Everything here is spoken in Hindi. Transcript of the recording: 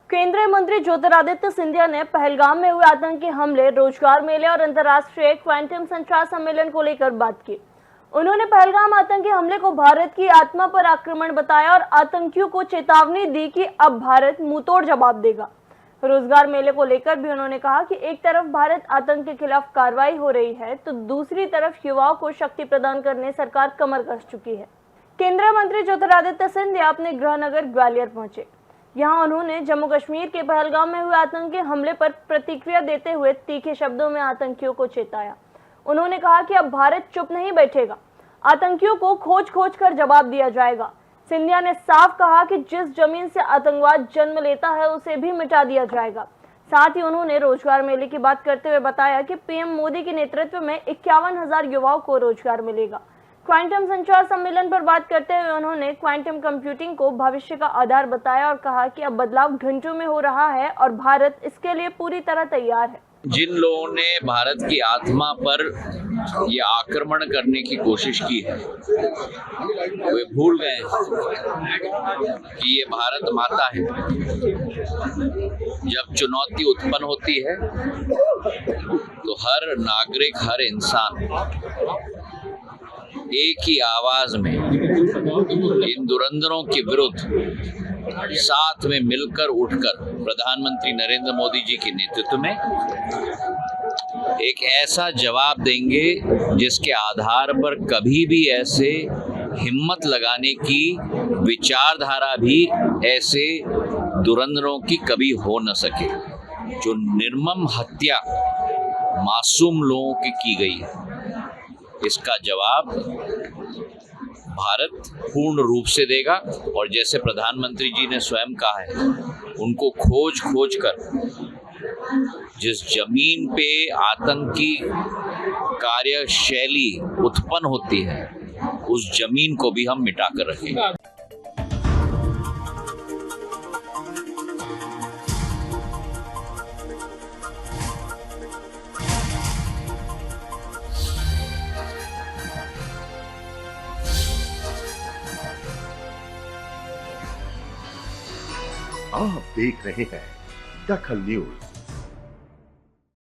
केंद्रीय मंत्री ज्योतिरादित्य सिंधिया ने पहलगाम में हुए आतंकी हमले, रोजगार मेले और अंतर्राष्ट्रीय क्वांटम संचार सम्मेलन को लेकर बात की। उन्होंने पहलगाम आतंकी हमले को भारत की आत्मा पर आक्रमण बताया और आतंकियों को चेतावनी दी कि अब भारत मुंहतोड़ जवाब देगा। रोजगार मेले को लेकर भी उन्होंने कहा कि एक तरफ भारत आतंक के खिलाफ कार्रवाई हो रही है तो दूसरी तरफ युवाओं को शक्ति प्रदान करने सरकार कमर कस चुकी है। केंद्रीय मंत्री ज्योतिरादित्य सिंधिया अपने गृहनगर ग्वालियर पहुंचे। यहां उन्होंने जम्मू कश्मीर के पहलगाम में हुए आतंकी हमले पर प्रतिक्रिया देते हुए तीखे शब्दों में आतंकियों को चेताया। उन्होंने कहा कि अब भारत चुप नहीं बैठेगा, आतंकियों को खोज खोज कर जवाब दिया जाएगा। सिंधिया ने साफ कहा कि जिस जमीन से आतंकवाद जन्म लेता है उसे भी मिटा दिया जाएगा। साथ ही उन्होंने रोजगार मेले की बात करते हुए बताया कि पीएम मोदी के नेतृत्व में 51,000 युवाओं को रोजगार मिलेगा। क्वांटम संचार सम्मेलन पर बात करते हुए उन्होंने क्वांटम कंप्यूटिंग को भविष्य का आधार बताया और कहा कि अब बदलाव घंटों में हो रहा है और भारत इसके लिए पूरी तरह तैयार है। जिन लोगों ने भारत की आत्मा पर ये आक्रमण करने की कोशिश की है, वे भूल गए कि ये भारत माता है। जब चुनौती उत्पन्न होती है तो हर नागरिक, हर इंसान एक ही आवाज में इन धुरंधरों के विरुद्ध साथ में मिलकर उठकर प्रधानमंत्री नरेंद्र मोदी जी के नेतृत्व में एक ऐसा जवाब देंगे जिसके आधार पर कभी भी ऐसे हिम्मत लगाने की विचारधारा भी ऐसे धुरंधरों की कभी हो न सके। जो निर्मम हत्या मासूम लोगों की गई है, इसका जवाब भारत पूर्ण रूप से देगा। और जैसे प्रधानमंत्री जी ने स्वयं कहा है, उनको खोज खोज कर जिस जमीन पे आतंकी कार्यशैली उत्पन्न होती है, उस जमीन को भी हम मिटा कर रखेंगे। आप देख रहे हैं दखल न्यूज।